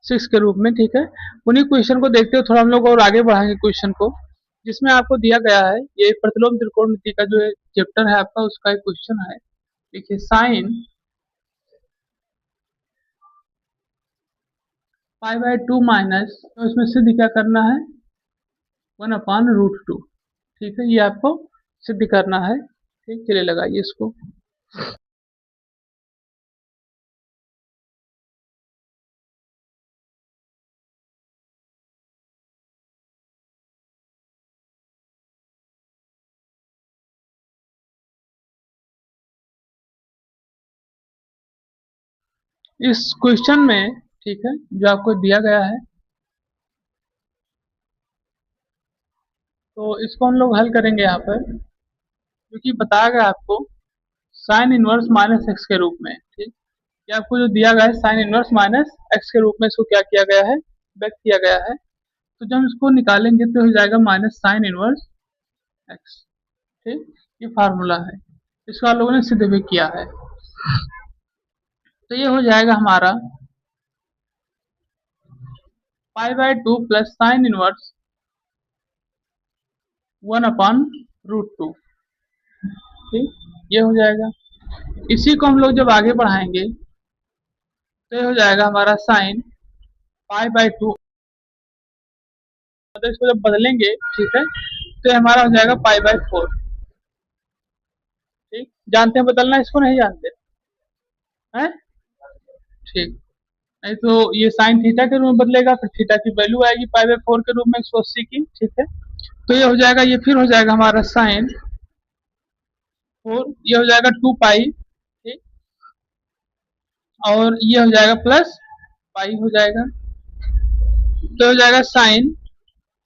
6 के रूप में, ठीक है। उन्हीं क्वेश्चन को देखते हुए थोड़ा हम लोग और आगे बढ़ाएंगे क्वेश्चन को, जिसमें आपको दिया गया है ये प्रतिलोम त्रिकोणमिति का जो चैप्टर है आपका, उसका एक क्वेश्चन है। देखिए साइन π/2 माइनस, तो इसमें सिद्ध क्या करना है, 1/√2, ठीक है। ये आपको सिद्ध करना है, ठीक। चलिए लगाइए इसको। इस क्वेश्चन में, ठीक है, जो आपको दिया गया है, तो इसको हम लोग हल करेंगे यहाँ पर, क्योंकि बताया गया आपको साइन इनवर्स माइनस एक्स के रूप में, ठीक। ये आपको जो दिया गया है साइन इनवर्स माइनस एक्स के रूप में, इसको क्या किया गया है, व्यक्त किया गया है। तो जब हम इसको निकालेंगे तो हो जाएगा माइनस साइन इनवर्स एक्स, ठीक। ये फार्मूला है, इसको आप लोगों ने सिद्ध भी किया है। तो ये हो जाएगा हमारा π/2 प्लस साइन इनवर्स 1/√2, ठीक। ये हो जाएगा। इसी को हम लोग जब आगे बढ़ाएंगे तो ये हो जाएगा हमारा साइन π/2, मतलब इसको जब बदलेंगे, ठीक है, तो ये हमारा हो जाएगा π/4, ठीक। जानते हैं बदलना, इसको नहीं जानते हैं, ठीक। नहीं तो ये साइन थीटा के रूप में बदलेगा, फिर थीटा की वैल्यू आएगी π/4 के रूप में 180 की, ठीक है। तो ये हो जाएगा, ये फिर हो जाएगा हमारा साइन 4, ये हो जाएगा 2 पाई, ठीक। और ये हो जाएगा प्लस पाई हो जाएगा, तो हो जाएगा साइन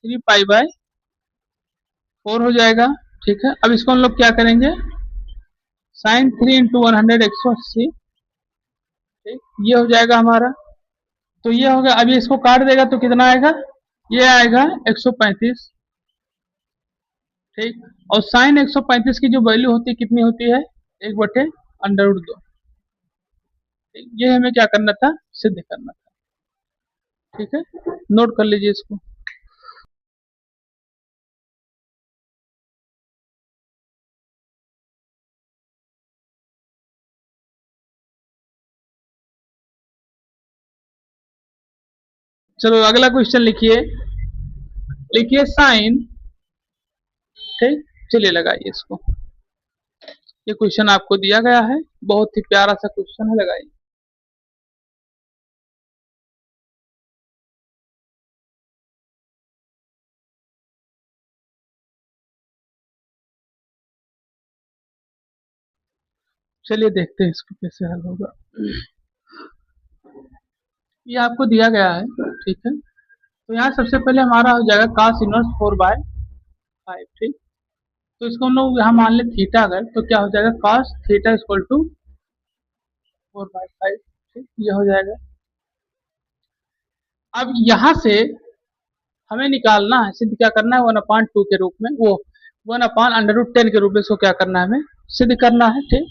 3 पाई/4 हो जाएगा, ठीक है। अब इसको हम लोग क्या करेंगे, साइन 3 इंटू 100 180, ठीक। ये हो जाएगा हमारा, तो ये हो गया। अब ये इसको काट देगा तो कितना आएगा, ये आएगा 135, ठीक। और साइन 135 की जो वैल्यू होती है कितनी होती है, 1/√2, ठीक। ये हमें क्या करना था, सिद्ध करना था, ठीक है। नोट कर लीजिए इसको। चलो अगला क्वेश्चन लिखिए, लिखिए साइन, ठीक। चलिए लगाइए इसको। ये क्वेश्चन आपको दिया गया है, बहुत ही प्यारा सा क्वेश्चन है, लगाइए। चलिए देखते हैं इसको कैसे हल होगा। ये आपको दिया गया है, ठीक है। तो यहाँ सबसे पहले हमारा हो जाएगा cos इनवर्स 4/5, ठीक। तो इसको हम लोग यहाँ मान ले थीटा, अगर तो क्या हो जाएगा, cos थीटा इक्वल टू 4/5, ठीक। ये हो जाएगा। अब यहाँ से हमें निकालना है, सिद्ध क्या करना है, 1/2 के रूप में, वो 1/√10 के रूप में इसको क्या करना है, हमें सिद्ध करना है, ठीक।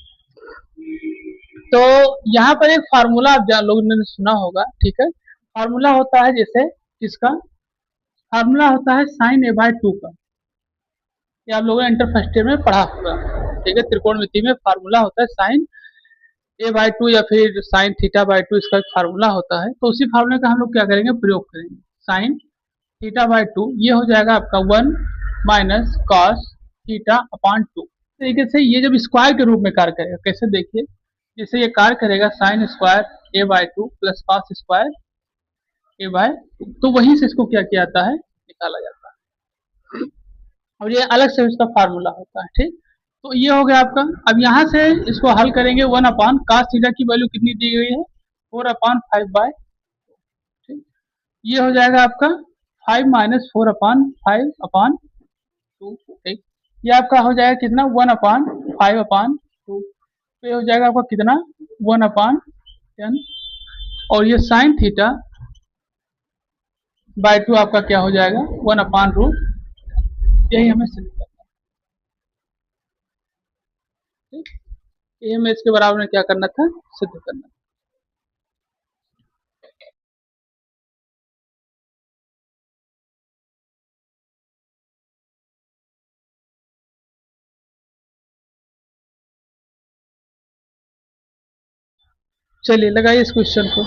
तो यहाँ पर एक फार्मूला आप लोगों ने सुना होगा, ठीक है। फार्मूला होता है जैसे, इसका फार्मूला होता है sin a/2 का, ये आप लोगों ने इंटर फर्स्ट ईयर में पढ़ा होगा, ठीक है। त्रिकोणमिति में फार्मूला होता है साइन a/2 या फिर साइन थीटा/2, इसका एक फार्मूला होता है। तो उसी फार्मूले का हम लोग क्या करेंगे, प्रयोग करेंगे। साइन थीटा/2 ये हो जाएगा आपका 1 माइनस कॉस थीटा/2, तरीके से ये जब स्क्वायर के रूप में कार्य करेगा, कैसे देखिए, जैसे ये कार्य करेगा sine square a/2 plus cos square a/2, तो वहीं से इसको क्या किया जाता है, निकाला जाता है, और ये अलग से इसका फार्मूला होता है, ठीक। तो ये हो गया आपका। अब यहाँ से इसको हल करेंगे, 1/cos थीटा की वैल्यू कितनी दी गई है, 4/5, ठीक। ये हो जाएगा आपका 5 माइनस 4/5/2, ठीक। ये आपका हो जाएगा कितना, 1/5/2, तो ये हो जाएगा आपका कितना, 1/10, और ये साइन थीटा/2 आपका क्या हो जाएगा, 1/√, यही हमें सिद्ध करना है, ठीक। ये हमें इसके बराबर में क्या करना था, सिद्ध करना। चलिए लगाइए इस क्वेश्चन को।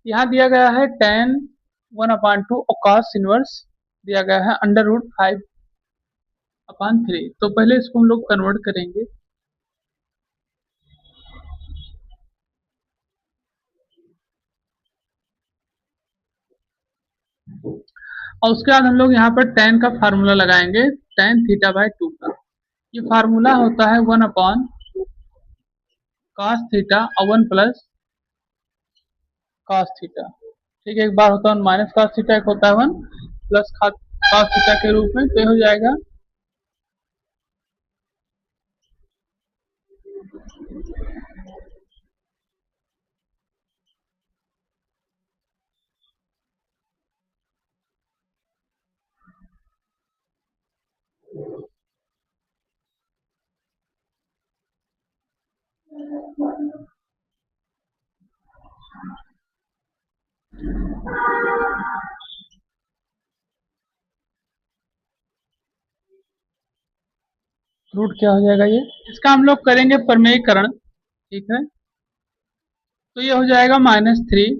यहाँ दिया गया है tan 1/2 और cos इनवर्स दिया गया है √5/3। तो पहले इसको हम लोग कन्वर्ट करेंगे। और उसके बाद हम लोग यहाँ पर tan का फार्मूला लगाएंगे, tan θ/2 का। ये फार्मूला होता है 1/cos θ और 1 cos थीटा। ठीक है, एक बार होता है 1 cos थीटा, एक होता है 1 cos थीटा के रूप में। तो हो जाएगा रूट क्या हो जाएगा, ये इसका हम लोग करेंगे प्रमेयकरण। ठीक है, तो ये हो जाएगा -3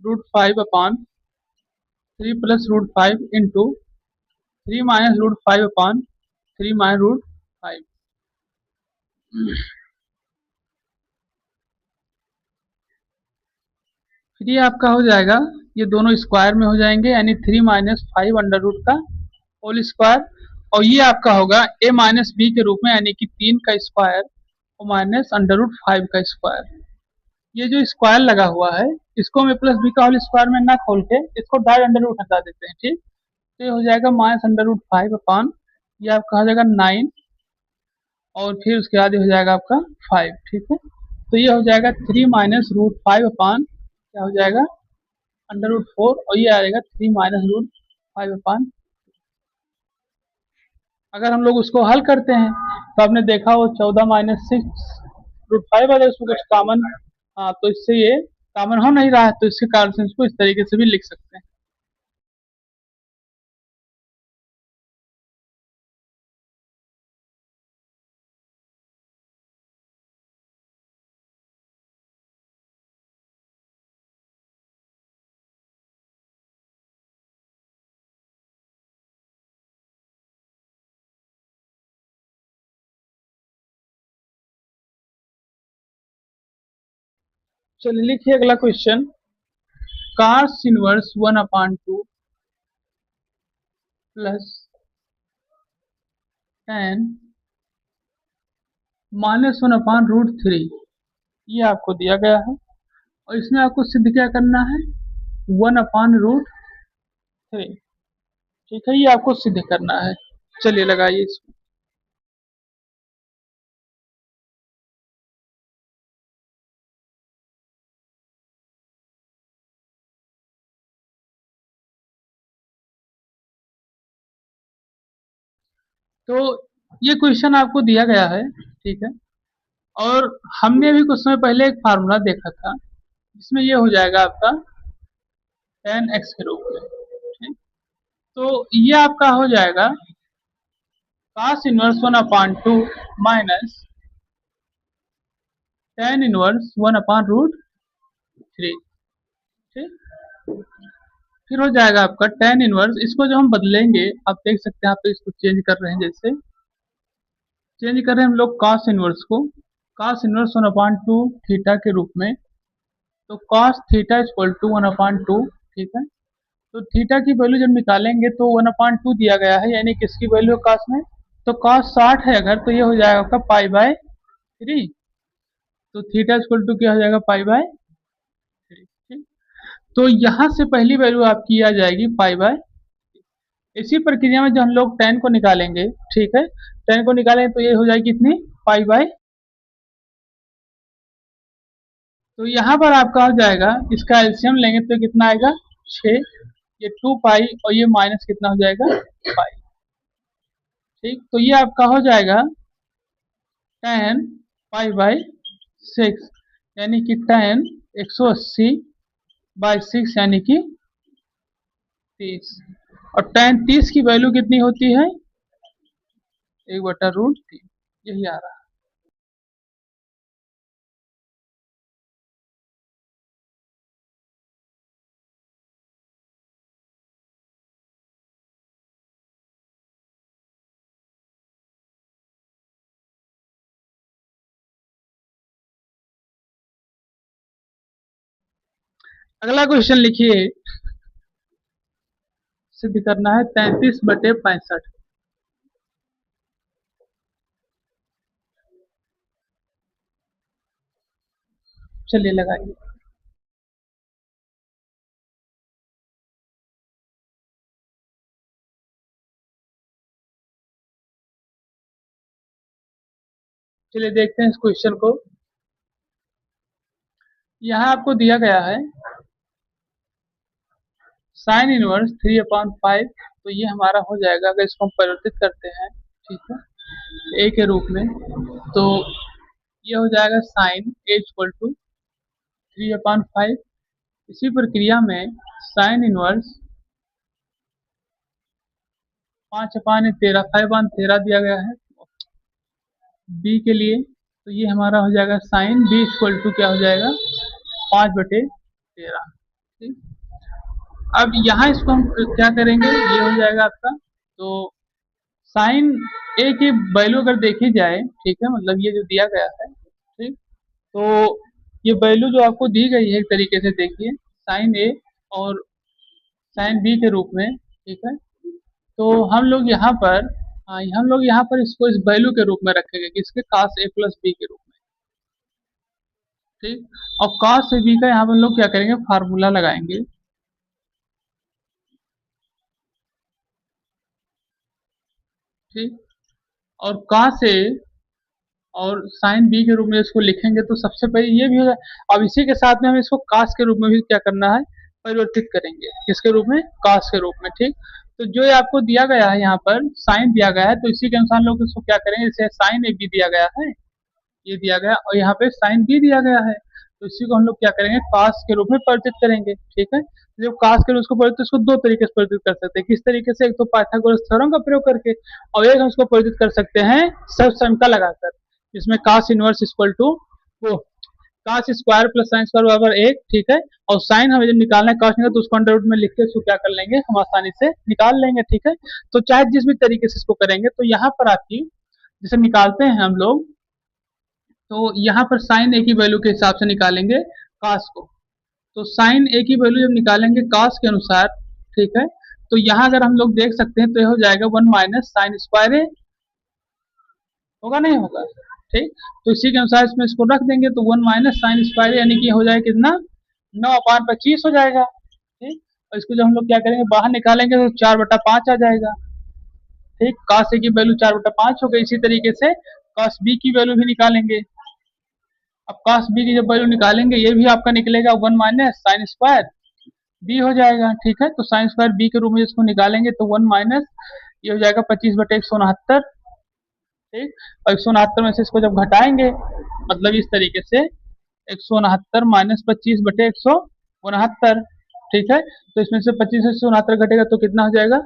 √5/3 प्लस √5 इंटू 3 माइनस √5/3 माइनस √5। फिर ये आपका हो जाएगा, ये दोनों स्क्वायर में हो जाएंगे, यानी 3 माइनस 5 अंडर रूट का होल स्क्वायर। और ये आपका होगा a माइनस बी के रूप में, यानी कि 3 का स्क्वायर और माइनस √5 का स्क्वायर। ये जो स्क्वायर लगा हुआ है इसको हम a प्लस बी का होल स्क्वायर में ना खोल के इसको डायरेक्ट अंडर रूट हटा देते हैं। ठीक, तो ये हो जाएगा -√5 ये आपका हो जाएगा 9 और फिर उसके बाद हो जाएगा आपका 5। ठीक है, तो ये हो जाएगा 3 माइनस √5 क्या हो जाएगा √4 और ये आएगा 3 माइनस √5। अगर हम लोग उसको हल करते हैं तो आपने देखा वो 14 माइनस 6 √5, अगर उसमें कुछ कॉमन, हाँ, तो इससे ये कॉमन हो नहीं रहा है, तो इसके कारण से इसको इस तरीके से भी लिख सकते हैं। चलिए लिखिए अगला question. cos inverse 1/2 plus tan -1/√3 ये आपको दिया गया है और इसमें आपको सिद्ध क्या करना है, 1/√3। ठीक है, ये आपको सिद्ध करना है। चलिए लगाइए इसको। तो ये क्वेश्चन आपको दिया गया है। ठीक है, और हमने भी कुछ समय पहले एक फार्मूला देखा था जिसमें ये हो जाएगा आपका tan x के रूप में। ठीक, तो ये आपका हो जाएगा cos inverse 1/2 minus tan inverse 1/√3। ठीक, फिर हो जाएगा आपका tan इनवर्स, इसको जो हम बदलेंगे आप देख सकते हैं, आप तो इसको चेंज कर रहे हैं, जैसे चेंज कर रहे हैं हम लोग cos इनवर्स को, cos इनवर्स 1/2 थीटा के रूप में। तो cos थीटा इक्वल टू 1/2। ठीक है, तो थीटा की वैल्यू जब निकालेंगे तो 1/2 दिया गया है, यानी किसकी वैल्यू cos में, तो cos 60 है अगर, तो ये हो जाएगा आपका π/3। तो थीटा इक्वल टू क्या हो जाएगा π/3। ठीक, तो यहाँ से पहली वैल्यू आपकी आ जाएगी π/। इसी प्रक्रिया में जब हम लोग tan को निकालेंगे, ठीक है, tan को निकालेंगे तो ये हो जाएगी कितनी π/। तो यहाँ पर आपका हो जाएगा, इसका एलसीएम लेंगे तो कितना आएगा 6, ये 2 पाई और ये माइनस कितना हो जाएगा पाई। ठीक, तो ये आपका हो जाएगा tan π/6, यानी कि tan 180 बाई 6 यानी कि 30। और tan 30 की वैल्यू कितनी होती है? 1/√3, यही आ रहा है। अगला क्वेश्चन लिखिए, सिद्ध करना है 33/65। चलिए लगाइए। चलिए देखते हैं इस क्वेश्चन को। यहाँ आपको दिया गया है साइन इनवर्स 3/5, तो ये हमारा हो जाएगा, अगर इसको हम परिवर्तित करते हैं, ठीक है, ए के रूप में, तो ये हो जाएगा साइन ए इक्वल टू 3/5। इसी प्रक्रिया में साइन इनवर्स 5/13, 5/13 दिया गया है बी के लिए, तो ये हमारा हो जाएगा साइन बी इक्वल टू क्या हो जाएगा, 5/13। ठीक, अब यहाँ इसको हम क्या करेंगे, ये हो जाएगा आपका, तो साइन ए की वैल्यू अगर देखी जाए, ठीक है, मतलब ये जो दिया गया है, ठीक, तो ये वैल्यू जो आपको दी गई है, एक तरीके से देखिए, साइन ए और साइन बी के रूप में, ठीक है, तो हम लोग यहाँ पर, हाँ, हम लोग यहाँ पर इसको इस वैल्यू के रूप में रखेंगे, किसके, cos a प्लस बी के रूप में। ठीक, और cos a b का यहाँ पर हम लोग क्या करेंगे, फार्मूला लगाएंगे। ठीक, और cos a और साइन बी के रूप में इसको लिखेंगे, तो सबसे पहले ये भी हो जाए। अब इसी के साथ में हम इसको कास के रूप में भी क्या करना है, परिवर्तित करेंगे, किसके रूप में, कास के रूप में। ठीक, तो जो ये आपको दिया गया है यहाँ पर साइन दिया गया है, तो इसी के अनुसार लोग इसको क्या करेंगे, जैसे साइन ए बी दिया गया है, ये दिया गया, और यहाँ पे साइन बी दिया गया है, तो इसी को हम लोग क्या करेंगे, कास के रूप में परिवर्तित करेंगे। ठीक है, जब कास के रूप में परिवर्तित, इसको दो तरीके से परिवर्तित कर सकते हैं, किस तरीके से, एक तो पाइथागोरस थ्योरम का प्रयोग करके, और एक हम इसको परिवर्तित कर सकते हैं सर्व समीकरण लगाकर, जिसमें कास इनवर्स इक्वल टू वो cos square plus sine square बराबर 1। ठीक है, और साइन हमें जब निकालना है कास निकाल, तो उसको अंडर रूट में लिख के इसको क्या कर लेंगे, हम आसानी से निकाल लेंगे। ठीक है, तो चाहे जिस भी तरीके से इसको करेंगे, तो यहाँ पर आपकी जैसे निकालते हैं हम लोग, तो यहाँ पर साइन ए की वैल्यू के हिसाब से निकालेंगे कास को, तो साइन ए की वैल्यू जब निकालेंगे कास के अनुसार, ठीक है, तो यहाँ अगर हम लोग देख सकते हैं, तो यह हो जाएगा 1 माइनस साइन स्क्वायर ए, होगा नहीं होगा। ठीक, तो इसी के अनुसार इसमें इसको रख देंगे, तो 1 माइनस साइन स्क्वायर यानी कि हो जाएगा कितना, 9/25 हो जाएगा। ठीक, और इसको जब हम लोग क्या करेंगे, बाहर निकालेंगे, तो 4/5 आ जाएगा। ठीक, cos a की वैल्यू 4/5 हो गई। इसी तरीके से cos b की वैल्यू भी निकालेंगे। अब cos b की जब वैल्यू निकालेंगे, ये भी आपका निकलेगा 1 माइनस साइन स्क्वायर b हो जाएगा। ठीक है, तो साइन स्क्वायर b के रूप में इसको निकालेंगे, तो 1 माइनस ये हो जाएगा 25/169। ठीक, और 169 में से इसको जब घटाएंगे, मतलब इस तरीके से 169 माइनस 25/169। ठीक है, तो इसमें से 25 से 169 घटेगा, तो कितना हो जाएगा,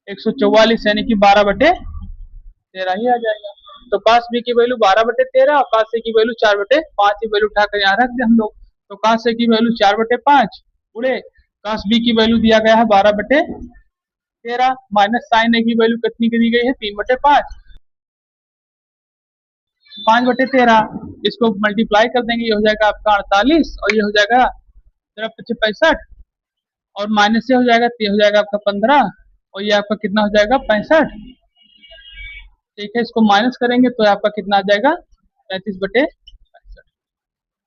144, यानी कि 12/13 ही आ जाएगा। तो कास बी की वैल्यू 12/13 और कास ए की वैल्यू 4/5 की वैल्यू उठाकर यहाँ रख दें हम लोग, तो कास ए की वैल्यू 4/5 पूरे, कास बी की वैल्यू दिया गया है 12/13, माइनस साइन ए की वैल्यू कितनी की दी गई है, 3/5, 5/13, इसको मल्टीप्लाई कर देंगे, ये हो जाएगा आपका 48, और ये हो जाएगा तेरह पच्चीस 65, और माइनस से हो जाएगा, तो ये हो जाएगा आपका 15, और ये आपका कितना हो जाएगा, 65। ठीक है, इसको माइनस करेंगे, तो आपका कितना आ जाएगा, 35/65।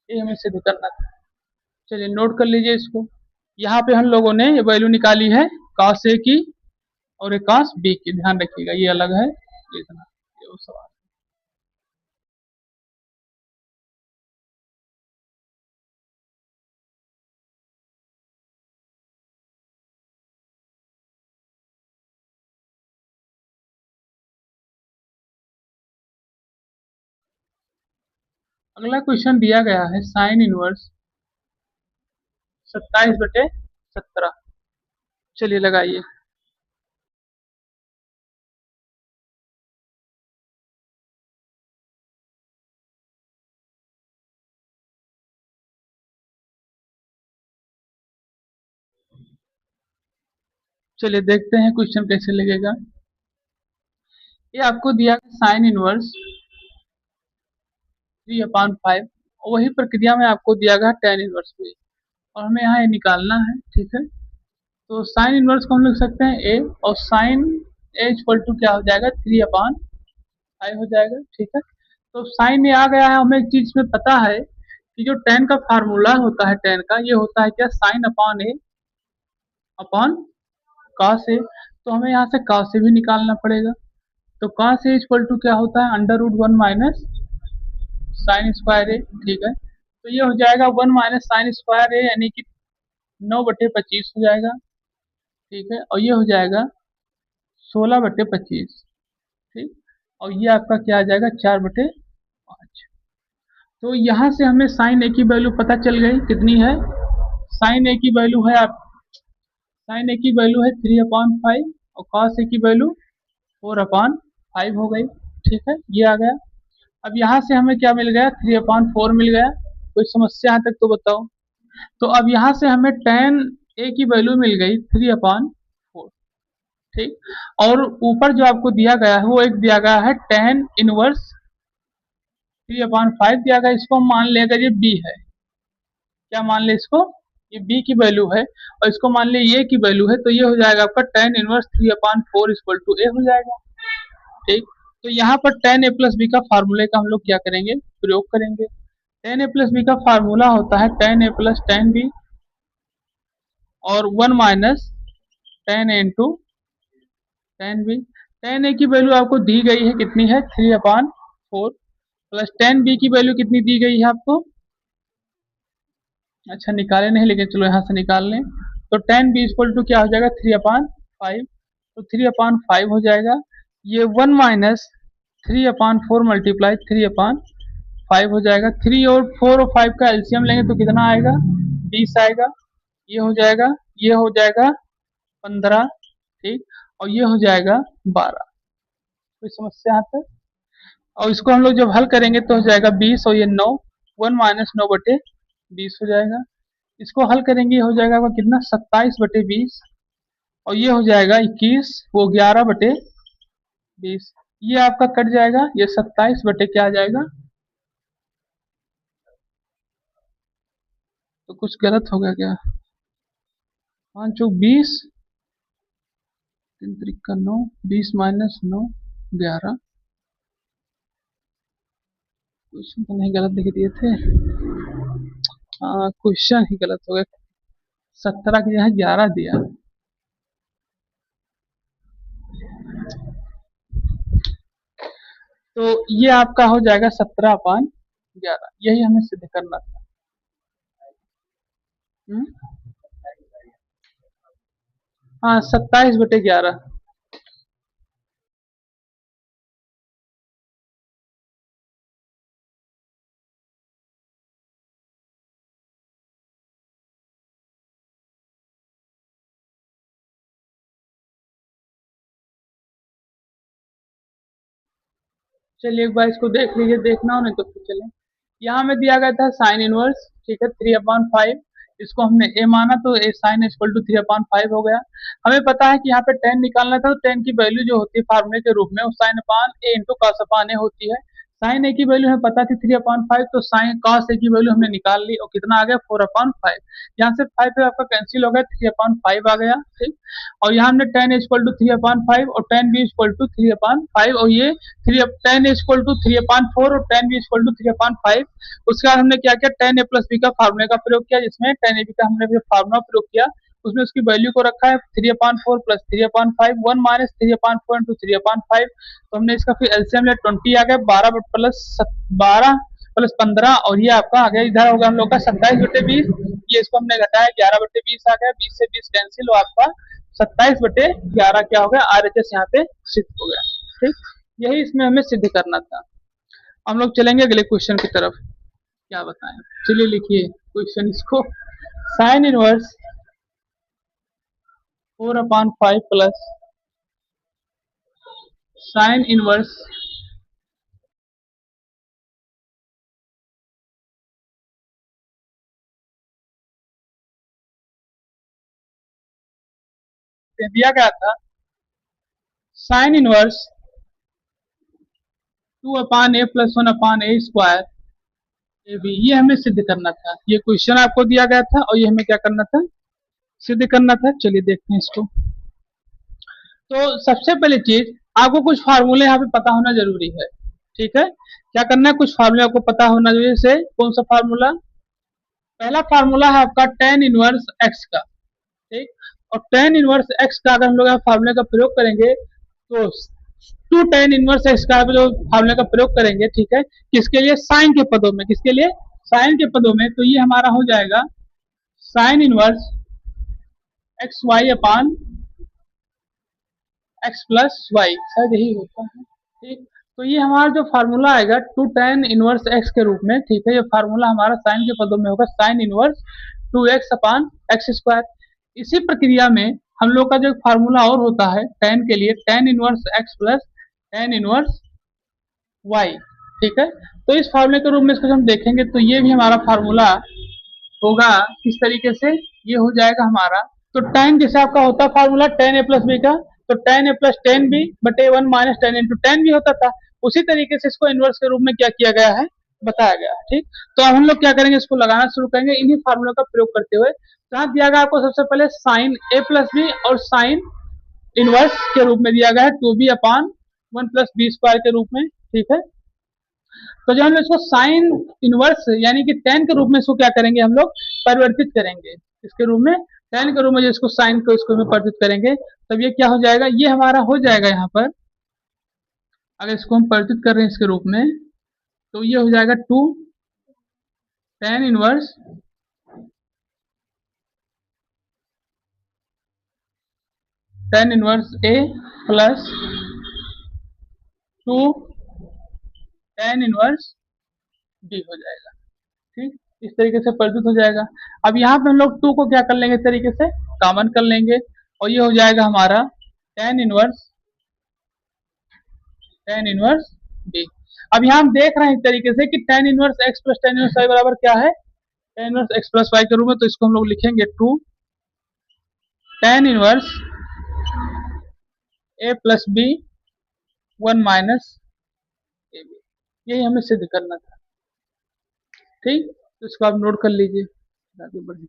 ये हमें सिद्ध करना था। चलिए नोट कर लीजिए इसको। यहाँ पे हम लोगों ने ये वैल्यू निकाली है cos a की और एक cos b की, ध्यान रखिएगा ये अलग है, ये इतना, ये वो सवाल। अगला क्वेश्चन दिया गया है साइन इनवर्स 27/17। चलिए लगाइए। चलिए देखते हैं क्वेश्चन कैसे लगेगा। ये आपको दिया साइन इनवर्स 3/5, वही प्रक्रिया में आपको दिया गया टेन इनवर्स भी, और हमें यहाँ ये निकालना है। ठीक है, तो साइन इनवर्स को हम लिख सकते हैं ए, और साइन ए इक्वल टू क्या हो जाएगा 3/5 हो जाएगा। ठीक है, तो साइन ए आ गया है। हमें एक चीज में पता है कि जो टेन का फार्मूला होता है, टेन का ये होता है क्या, sine upon A upon cos A. तो हमें यहाँ से कॉस ए भी निकालना पड़ेगा। तो कॉस ए इक्वल टू क्या होता है, √1 माइनस साइन स्क्वायर ए। ठीक है, तो ये हो जाएगा 1 माइनस साइन स्क्वायर ए, यानी कि 9/25 हो जाएगा। ठीक है, और ये हो जाएगा 16/25। ठीक, और ये आपका क्या आ जाएगा 4/5। तो यहाँ से हमें साइन ए की वैल्यू पता चल गई, कितनी है। साइन ए की वैल्यू है आप साइन ए की वैल्यू है 3/5, और कॉस ए की वैल्यू 4/5 हो गई। ठीक है, ये आ गया। अब यहाँ से हमें क्या मिल गया, 3/4 मिल गया। कोई समस्या यहाँ तक तो बताओ। तो अब यहाँ से हमें टेन ए की वैल्यू मिल गई 3/4। ठीक, और ऊपर जो आपको दिया गया है वो एक दिया गया है टेन इनवर्स 3/5 दिया गया। इसको हम मान लें अगर ये बी है, क्या मान ले इसको, ये बी की वैल्यू है, और इसको मान ले ये की वैल्यू है, तो ये हो जाएगा आपका टेन इनवर्स 3/4 इक्वल टू ए हो जाएगा। ठीक, तो यहाँ पर टेन ए प्लस बी का फार्मूले का हम लोग क्या करेंगे, प्रयोग करेंगे। टेन ए प्लस बी का फार्मूला होता है टेन ए प्लस टेन बी, और 1 माइनस टेन ए इंटू टेन बी। टेन ए की वैल्यू आपको दी गई है, कितनी है 3/4, प्लस टेन बी की वैल्यू कितनी दी गई है आपको, अच्छा निकाले नहीं, लेकिन चलो यहाँ से निकाल लें। तो टेन बी इक्वल टू क्या हो जाएगा 3/5, तो 3/5 हो जाएगा। ये 1 माइनस 3/4 मल्टीप्लाई 3/5 हो जाएगा। 3 और 4 और 5 का एलसीएम लेंगे तो कितना आएगा, 20 आएगा। ये हो जाएगा, ये हो जाएगा 15। ठीक, और ये हो जाएगा 12। कोई समस्या यहाँ तक। और इसको हम लोग जब हल करेंगे तो हो जाएगा 20, और ये 9, 1 माइनस 9/20 हो जाएगा। इसको हल करेंगे हो जाएगा आपका कितना 27/20, और ये हो जाएगा 21, वो 11/20। ये आपका कट जाएगा, ये 27 बटे क्या आ जाएगा, तो कुछ गलत हो गया क्या, 5 चौक 20, 3 त्रिक 9, 20 माइनस 9 11। क्वेश्चन तो नहीं गलत लिख दिए थे, हाँ क्वेश्चन ही गलत हो गया, 17 की जगह 11 दिया। तो ये आपका हो जाएगा 17/11, यही हमें सिद्ध करना था। हाँ 27/11। चलिए एक बार इसको देख लीजिए, देखना हो नहीं तो फिर चलें। यहाँ में दिया गया था साइन इनवर्स, ठीक है 3/5, इसको हमने ए माना तो ए साइन इक्वल टू 3/5 हो गया। हमें पता है कि यहाँ पे टेन निकालना था, तो टेन की वैल्यू जो होती है फार्मूले के रूप में वो साइन अपान ए इंटू कॉस अपान ए होती है। साइन ए की वैल्यू हमें पता थी 3/5, तो साइन कॉस ए की वैल्यू हमने निकाल ली, और कितना आ गया 4/5। यहाँ से 5 आपका कैंसिल हो गया, 3/5 आ गया। ठीक, और यहाँ हमने टेन इक्वल टू 3/5 और टेन बी इक्वल टू 3/5, और ये टेन इक्वल टू 3/4 और टेन बी इक्वल टू 3/5। उसके बाद हमने क्या किया, टेन ए प्लस बी का फार्मूले का प्रयोग किया, जिसमें टेन ए बी का हमने फार्मूला प्रयोग किया, उसमें उसकी वैल्यू को रखा है 3/4 प्लस 3/5, 1 माइनस 3/4 इंटू 3/5। तो हमने इसका फिर एलसीएम लिया, 20 आ गया, 12 प्लस 15, और ये आपका आ गया, इधर होगा हम लोग का 27/20। ये इसको हमने घटाया, 11/20 आ गया, 20 से 20 कैंसिल, हो आपका 27/11 क्या हो गया, आरएचएस यहाँ पे सिद्ध हो गया। ठीक, यही इसमें हमें सिद्ध करना था। हम लोग चलेंगे अगले क्वेश्चन की तरफ। क्या बताएं। चलिए लिखिए क्वेश्चन इसको। Sine inverse 4/5 plus sine inverse दिया गया था sine inverse 2/a+1/a² A B, ये हमें सिद्ध करना था। ये क्वेश्चन आपको दिया गया था और ये हमें क्या करना था, सिद्ध करना था। चलिए देखते हैं इसको। तो सबसे पहली चीज, आपको कुछ फार्मूले यहाँ पे पता होना जरूरी है। ठीक है, क्या करना है, कुछ फार्मूले आपको पता होना जरूरी है। से कौन सा फार्मूला? पहला फार्मूला है आपका टेन इनवर्स एक्स का। ठीक, और टेन इनवर्स एक्स का अगर हम लोग फार्मूले का प्रयोग करेंगे तो टू टेन इनवर्स एक्स का जो फार्मूले का प्रयोग करेंगे, ठीक है, किसके लिए? साइन के पदों में। किसके लिए? साइन के पदों में। तो ये हमारा हो जाएगा साइन इनवर्स एक्स वाई अपान एक्स प्लस वाई, शायद यही होता है। ठीक, तो ये हमारा जो फार्मूला आएगा टू टेन इनवर्स एक्स के रूप में, ठीक है, ये फार्मूला हमारा साइन के पदों में होगा साइन इनवर्स 2x अपान एक्स स्क्वायर। इसी प्रक्रिया में हम लोग का जो फार्मूला और होता है टेन के लिए, tan inverse x plus tan inverse y. ठीक है, तो इस फार्मूले के रूप में इसको हम देखेंगे तो ये भी हमारा फार्मूला होगा किस तरीके से, ये हो जाएगा हमारा। तो टेन जैसे आपका होता फार्मूला टेन ए प्लस बी का, तो टेन ए प्लस टेन बी बटे one minus ten into ten भी होता था। उसी तरीके से इसको इनवर्स के रूप में क्या किया गया है, बताया गया है। ठीक, तो अब हम लोग क्या करेंगे, इसको लगाना शुरू करेंगे इन्हीं फार्मूलों का प्रयोग करते हुए। जहां दिया गया आपको सबसे पहले साइन ए प्लस बी और साइन इनवर्स के रूप में दिया गया है two B upon one plus B square के रूप में। ठीक है, तो जब हम इसको साइन इनवर्स यानी कि टेन के रूप में इसको क्या करेंगे, हम लोग परिवर्तित करेंगे इसके रूप में। टेन के रूप में जो इसको साइन को इसको में परिवर्तित करेंगे, तब ये क्या हो जाएगा, ये हमारा हो जाएगा यहाँ पर। अगर इसको हम परिवर्तित कर रहे हैं इसके रूप में, तो ये हो जाएगा two tan inverse A plus two tan inverse B हो जाएगा। ठीक, इस तरीके से परिवर्तित हो जाएगा। अब यहाँ पे हम लोग टू को क्या कर लेंगे, इस तरीके से कॉमन कर लेंगे और ये हो जाएगा हमारा टेन इनवर्स बी। अब यहाँ हम देख रहे हैं इस तरीके से कि tan inverse x plus tan inverse y बराबर क्या है, tan inverse x plus y के रूप में। तो इसको हम लोग लिखेंगे two tan inverse A plus B one minus A B, यही हमें सिद्ध करना था। ठीक, तो इसको आप नोट कर लीजिए, आगे बढ़िए।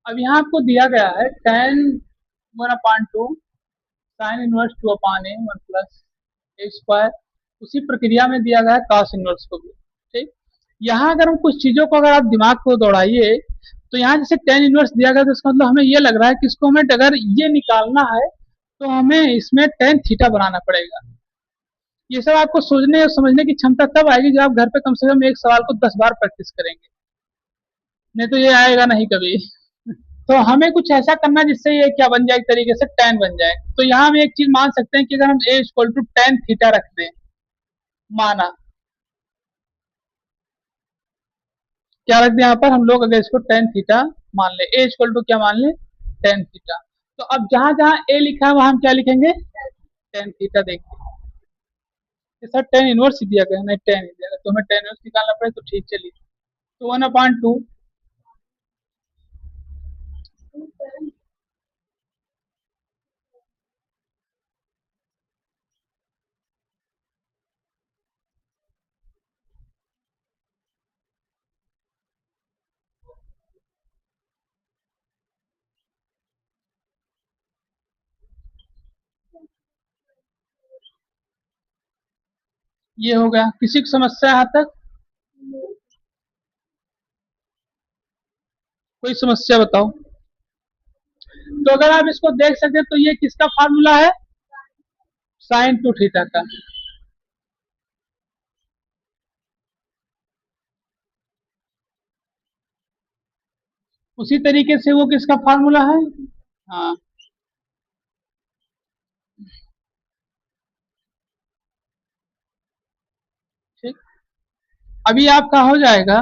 अब यहाँ आपको दिया गया है tan one upon two sine inverse two upon A one plus A square. उसी प्रक्रिया में दिया गया है कॉस इनवर्स को भी। ठीक, यहाँ अगर हम कुछ चीजों को अगर आप दिमाग को दौड़ाइए, तो यहाँ जैसे टेन इनवर्स दिया गया तो इसका मतलब हमें ये लग रहा है कि इसको हमें अगर ये निकालना है तो हमें इसमें टेन थीटा बनाना पड़ेगा। ये सब आपको सोचने और समझने की क्षमता तब आएगी जब आप घर पे कम से कम एक सवाल को 10 बार प्रैक्टिस करेंगे, नहीं तो ये आएगा नहीं कभी। तो हमें कुछ ऐसा करना जिससे ये क्या बन जाए, एक तरीके से टेन बन जाए। तो यहाँ हम एक चीज मान सकते हैं कि अगर हम ए इक्वल टू टेन थीटा रख दें, माना क्या रख दें यहाँ पर हम लोग, अगर इसको टेन थीटा मान ले, ए इक्वल टू क्या मान ले, टेन थीटा। तो अब जहां जहां ए लिखा है वहां हम क्या लिखेंगे, टेन थीटा। देखिए सर टेन इनवर्स ही दिया गया, नहीं टेन ही दिया गया, तो हमें टेन इनवर्स निकालना पड़े तो ठीक, चलिए। तो वन अपॉइंट टू ये हो गया। किसी की समस्या यहाँ तक? कोई समस्या बताओ। तो अगर आप इसको देख सके तो ये किसका फार्मूला है, साइन टू थीटा का। उसी तरीके से वो किसका फार्मूला है। हाँ ठीक। अभी आपका हो जाएगा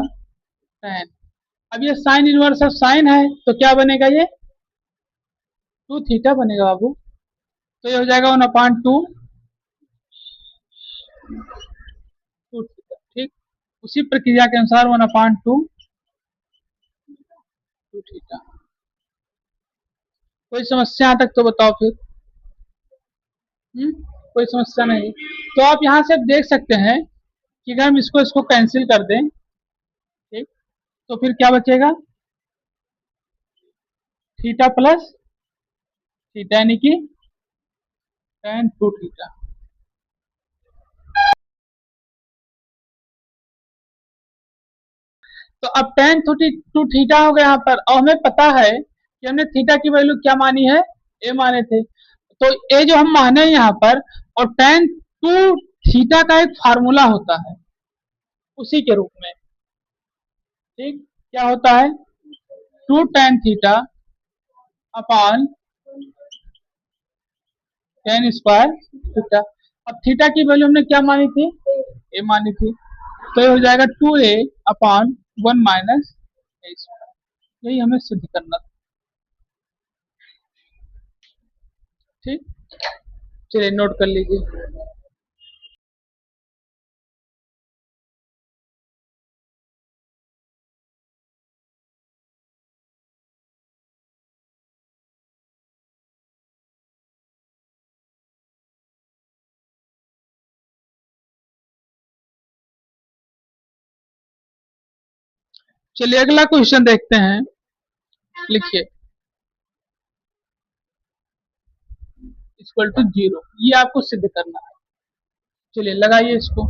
tan। अब ये साइन इनवर्स ऑफ साइन है तो क्या बनेगा, ये टू थीटा बनेगा बाबू। तो ये हो जाएगा 1/2 टू थीटा। ठीक, उसी प्रक्रिया के अनुसार 1/2 टू थीटा। कोई समस्या यहाँ तक तो बताओ फिर। कोई समस्या नहीं। तो आप यहाँ से देख सकते हैं कि अगर हम इसको इसको कैंसिल कर दें, ठीक, तो फिर क्या बचेगा, थीटा प्लस थीटा यानी कि tan टू थीटा। तो अब tan टू थीटा हो गया यहाँ पर, और हमें पता है कि हमने थीटा की वैल्यू क्या मानी है, ए माने थे। तो ए जो हम माने यहाँ पर, और tan टू थीटा का एक फार्मूला होता है उसी के रूप में। ठीक, क्या होता है, two tan theta upon tan square theta. अब थीटा की वैल्यू हमने क्या मानी थी, ए मानी थी। तो ये हो जाएगा 2a अपॉन 1 माइनस ए स्क्वायर। यही हमें सिद्ध करना था। ठीक, चलिए नोट कर लीजिए। चलिए अगला क्वेश्चन देखते हैं। लिखिए इक्वल टू जीरो, ये आपको सिद्ध करना है। चलिए लगाइए इसको।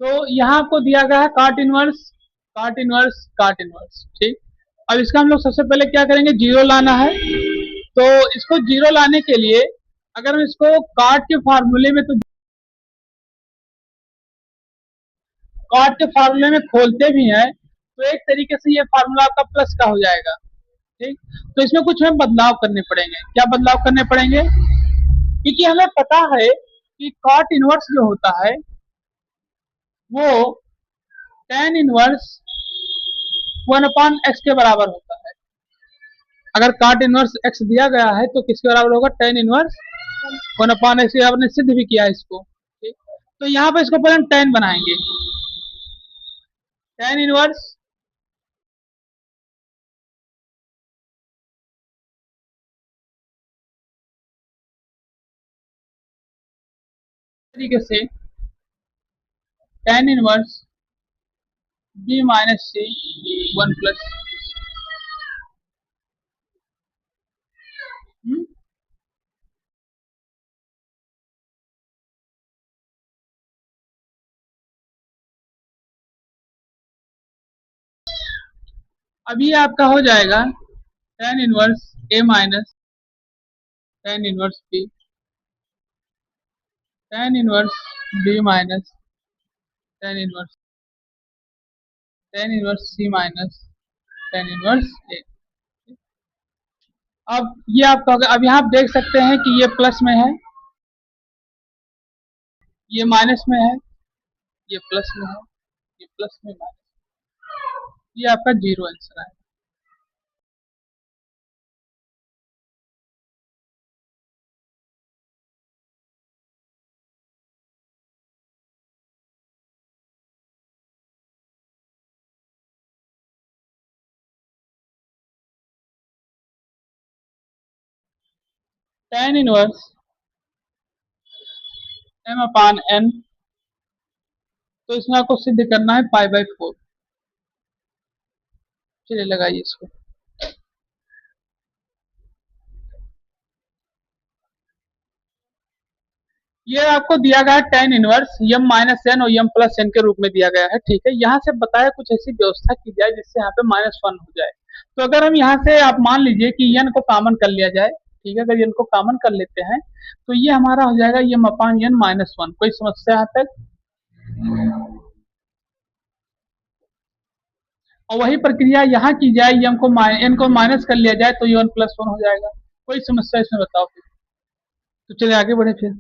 तो यहाँ आपको दिया गया है काट इनवर्स, काट इनवर्स, काट इनवर्स। ठीक, अब इसका हम लोग सबसे पहले क्या करेंगे, जीरो लाना है। तो इसको जीरो लाने के लिए अगर हम इसको काट के फार्मूले में, तो काट के फार्मूले में खोलते भी हैं तो एक तरीके से ये फार्मूला आपका प्लस का हो जाएगा। ठीक, तो इसमें कुछ हमें बदलाव करने पड़ेंगे। क्या बदलाव करने पड़ेंगे, क्योंकि हमें पता है कि कॉट इनवर्स जो होता है वो tan इनवर्स 1/x के बराबर होता है। अगर कॉट इनवर्स x दिया गया है तो किसके बराबर होगा, tan इनवर्स 1/x। आपने सिद्ध भी किया इसको। ठीक, तो यहाँ पर इसको पहले हम tan बनाएंगे, tan इनवर्स तरीके से tan इनवर्स b माइनस सी 1 प्लस। अब ये आपका हो जाएगा tan inverse a minus tan inverse b, tan inverse b minus tan inverse, tan inverse c minus tan inverse a। अब ये आपका होगा। अब यहाँ आप देख सकते हैं कि ये प्लस में है, ये माइनस में है, ये प्लस में है, ये प्लस में माइनस। ये आपका जीरो आंसर है। tan इनवर्स m अपान n तो इसमें आपको सिद्ध करना है पाई/4। चलिए लगाइए इसको। ये आपको दिया गया है tan inverse m minus N और m प्लस एन के रूप में दिया गया है, ठीक है। यहाँ से बताया कुछ ऐसी व्यवस्था की जाए जिससे यहाँ पे -1 हो जाए। तो अगर हम यहाँ से आप मान लीजिए कि n को कॉमन कर लिया जाए, ठीक है। अगर n को कॉमन कर लेते हैं तो ये हमारा हो जाएगा m अपान n -1। कोई समस्या यहाँ तक? और वही प्रक्रिया यहाँ की जाए, n को माइनस कर लिया जाए तो ये 1+1 हो जाएगा। कोई समस्या इसमें बताओ फिर। तो चलिए आगे बढ़े फिर।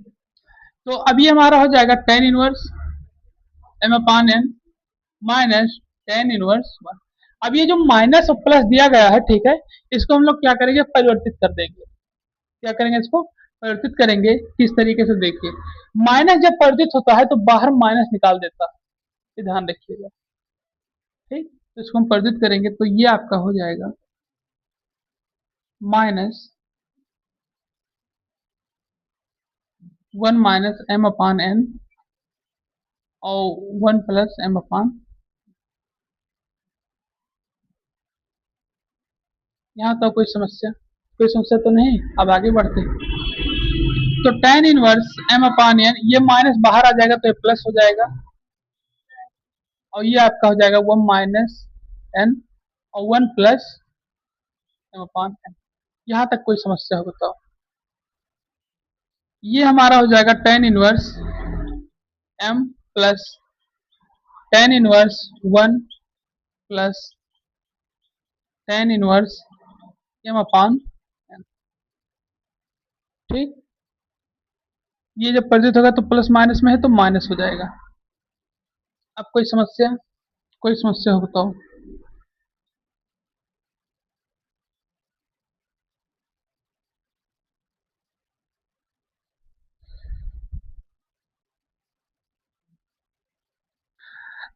तो अभी हमारा हो जाएगा tan इनवर्स m अपान n माइनस tan इनवर्स 1। अब ये जो माइनस और प्लस दिया गया है, ठीक है, इसको हम लोग क्या करेंगे, परिवर्तित कर देंगे। क्या करेंगे, इसको परिवर्तित करेंगे। किस तरीके से, देखिए, माइनस जब परिवर्तित होता है तो बाहर माइनस निकाल देता है, ये ध्यान रखिएगा, ठीक। तो इसको हम परिवर्तित करेंगे तो ये आपका हो जाएगा -1 माइनस m अपान n और 1 प्लस m अपान। यहाँ तो कोई समस्या तो नहीं। अब आगे बढ़ते हैं। तो tan इनवर्स m अपान n, ये माइनस बाहर आ जाएगा तो ये प्लस हो जाएगा और ये आपका हो जाएगा 1 माइनस n और 1 प्लस m अपान n। यहाँ तक कोई समस्या हो बताओ। ये हमारा हो जाएगा tan inverse m plus tan inverse 1 plus tan inverse m अपान n, ठीक। ये जब परिवर्तित होगा तो प्लस माइनस में है तो माइनस हो जाएगा। अब कोई समस्या हो बताओ।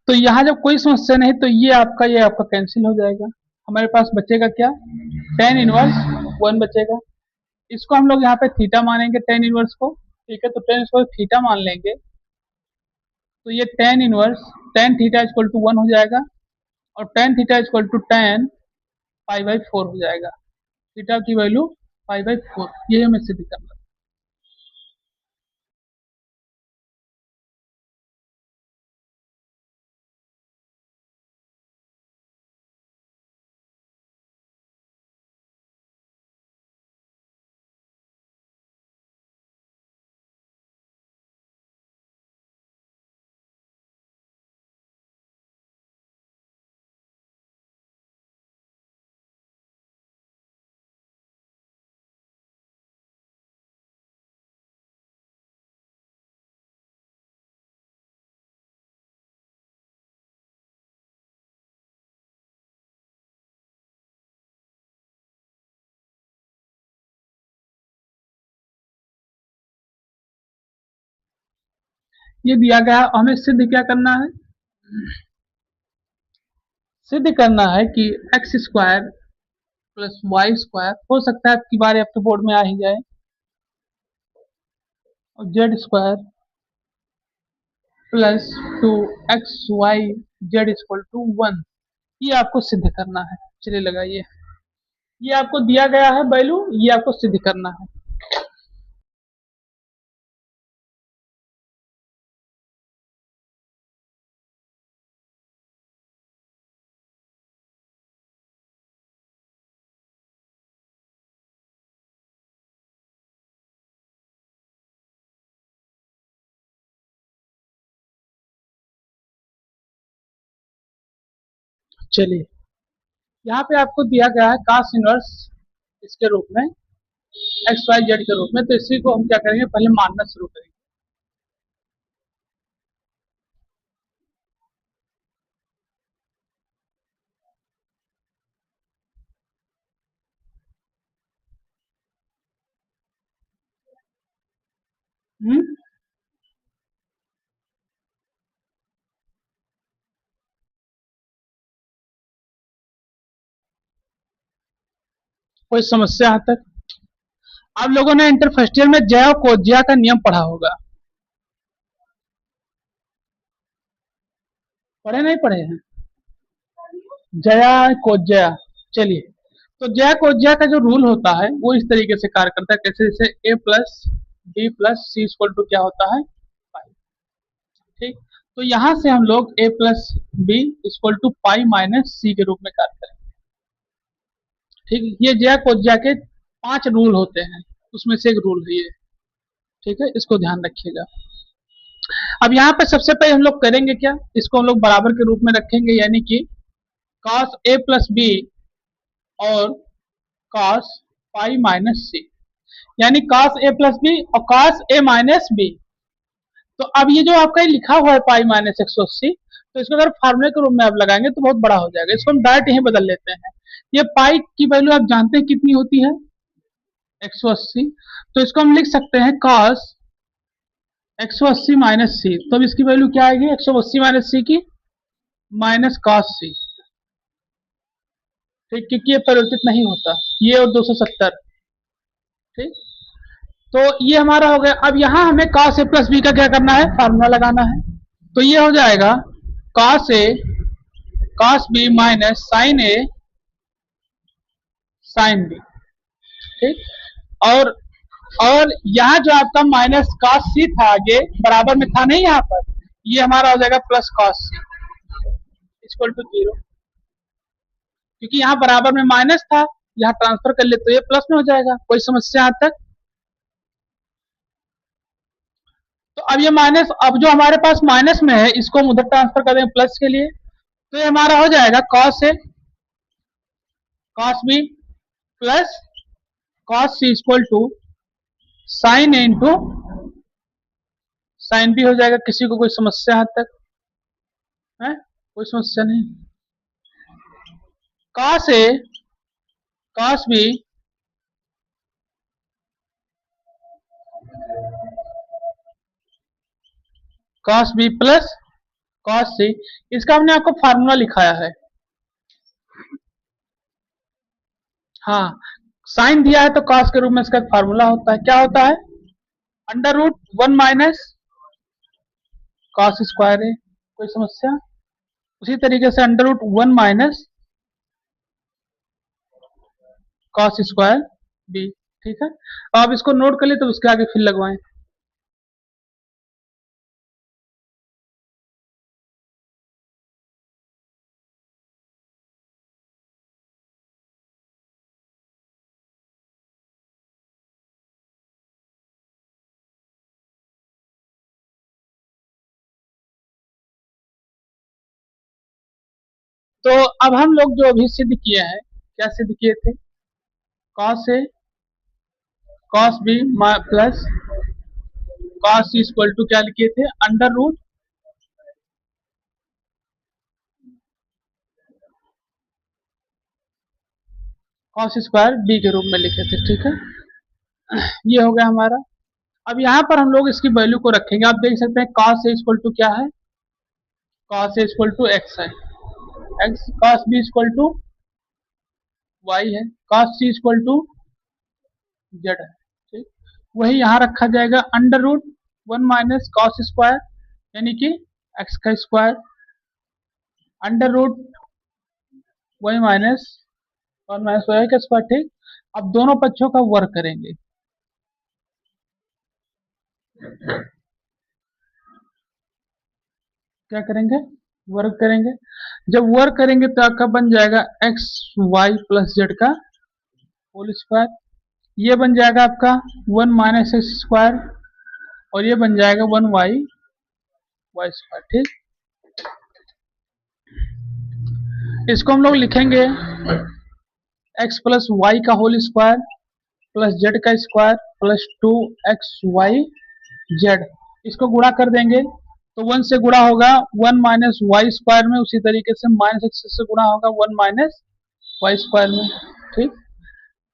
तो यहाँ जब कोई समस्या नहीं तो ये आपका कैंसिल हो जाएगा। हमारे पास बचेगा क्या, tan इनवर्स 1 बचेगा। इसको हम लोग यहाँ पे थीटा मानेंगे, tan इनवर्स को, ठीक है। तो tan इनवर्स थीटा मान लेंगे तो ये tan थीटा इक्वल टू 1 हो जाएगा और tan theta equal to tan पाई/4 हो जाएगा। थीटा की वैल्यू पाई/4, ये हमें सिद्ध करना है। ये दिया गया है, हमें सिद्ध क्या करना है, सिद्ध करना है कि x square plus y square, हो सकता है आपकी बार आपके बोर्ड में आ ही जाए, और z square plus 2xy z equal to 1, ये आपको सिद्ध करना है। चलिए लगाइए। ये आपको दिया गया है वैल्यू, ये आपको सिद्ध करना है। चलिए, यहाँ पे आपको दिया गया है cos इनवर्स इसके रूप में, एक्स वाई जेड के रूप में। तो इसी को हम क्या करेंगे, पहले मानना शुरू करेंगे। कोई समस्या यहाँ तक? आप लोगों ने इंटर फर्स्ट ईयर में जया का नियम पढ़ा होगा। पढ़े नहीं पढ़े हैं? जया कोज्या। चलिए, तो जया कोज्या का जो रूल होता है वो इस तरीके से कार्य करता है, कैसे? जैसे a plus B plus C equal to क्या होता है? पाई। ठीक, तो यहां से हम लोग a plus B equal to pi minus C के रूप में कार्य करेंगे। ठीक, ये जया कोज्या के 5 रूल होते हैं, उसमें से एक रूल है ये। ठीक है, इसको ध्यान रखिएगा। अब यहाँ पे सबसे पहले हम लोग करेंगे क्या, इसको हम लोग बराबर के रूप में रखेंगे, यानी कि cos a प्लस बी और cos पाई माइनस सी, यानी cos a प्लस बी और cos a माइनस बी। तो अब ये जो आपका लिखा हुआ है पाई माइनस 180, तो इसको अगर फार्मूले के रूप में आप लगाएंगे तो बहुत बड़ा हो जाएगा, इसको हम डायरेक्ट यहीं बदल लेते हैं। ये पाई की वैल्यू आप जानते हैं कितनी होती है? 180। तो इसको हम लिख सकते हैं cos 180 माइनस सी। तो अब इसकी वैल्यू क्या आएगी? 180 माइनस सी की माइनस cos सी। ठीक, क्योंकि ये परिवर्तित नहीं होता, ये और 270। ठीक, तो ये हमारा हो गया। अब यहाँ हमें cos a प्लस बी का क्या करना है? फार्मूला लगाना है। तो ये हो जाएगा cos a cos b minus sine a sine b। ठीक, और यहाँ जो आपका माइनस cos c था, आगे बराबर में था नहीं, यहाँ पर ये हमारा हो जाएगा plus cos c equal to 0, क्योंकि यहाँ बराबर में माइनस था, यहाँ ट्रांसफर कर ले तो ये प्लस में हो जाएगा। कोई समस्या यहाँ तक? तो अब ये माइनस, अब जो हमारे पास माइनस में है इसको हम उधर ट्रांसफर कर देंगे प्लस के लिए, तो ये हमारा हो जाएगा cos a cos b plus cos c equal to sine a into sine b हो जाएगा। किसी को कोई समस्या यहाँ तक है? कोई समस्या नहीं। cos a cos b cos b plus cos c, इसका हमने आपको फार्मूला लिखाया है। हाँ, साइन दिया है तो cos के रूप में इसका फार्मूला होता है, क्या होता है? Under root 1 minus cos square है। कोई समस्या? उसी तरीके से under root 1 minus cos square b। ठीक है, अब इसको नोट कर ले तो उसके आगे फिर लगवाएं। तो अब हम लोग जो अभी सिद्ध किए हैं, क्या सिद्ध किए थे? cos a cos b plus cos c equal to क्या लिखे थे? Under root cos square b के रूप में लिखे थे। ठीक है, ये हो गया हमारा। अब यहाँ पर हम लोग इसकी वैल्यू को रखेंगे। आप देख सकते हैं cos a इक्वल टू क्या है? cos a equal to x है, x cos b equal to y है, cos c equal to z है। ठीक, वही यहाँ रखा जाएगा under root 1 minus cos square यानी कि x का square under root y minus 1 minus y का स्क्वायर। ठीक, अब दोनों पक्षों का वर्ग करेंगे। क्या करेंगे? वर्ग करेंगे। जब वर्ग करेंगे तो आपका बन जाएगा एक्स वाई प्लस जेड का होल स्क्वायर, ये बन जाएगा आपका 1 माइनस एक्स स्क्वायर, और ये बन जाएगा 1 वाई वाई स्क्वायर। ठीक, इसको हम लोग लिखेंगे एक्स प्लस वाई का होल स्क्वायर प्लस जेड का स्क्वायर प्लस 2xy जेड। इसको गुणा कर देंगे तो 1 से गुणा होगा 1 माइनस वाई स्क्वायर में, उसी तरीके से माइनस एक्स से गुणा होगा 1 माइनस वाई स्क्वायर में। ठीक,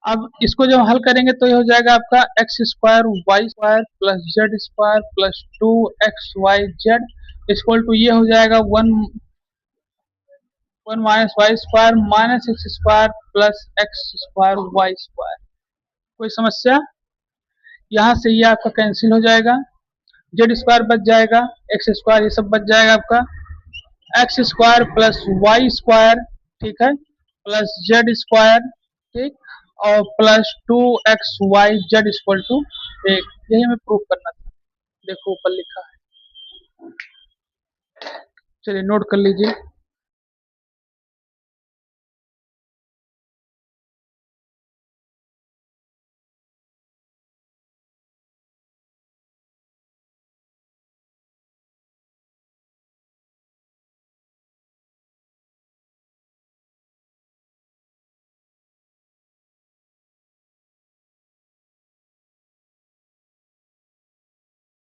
अब इसको जब हल करेंगे तो ये हो जाएगा आपका x square y square plus z square plus 2xy z equal to ये हो जाएगा 1 minus y square minus x square plus x square y square. कोई समस्या? यहाँ से ये आपका कैंसिल हो जाएगा, जेड स्क्वायर बच जाएगा, एक्स स्क्वायर ये सब बच जाएगा आपका। X square plus y square, ठीक है, प्लस जेड स्क्वायर, ठीक, और प्लस 2xyz इक्वल टू 1। यही हमें प्रूफ करना था। देखो ऊपर लिखा है, चलिए नोट कर लीजिए।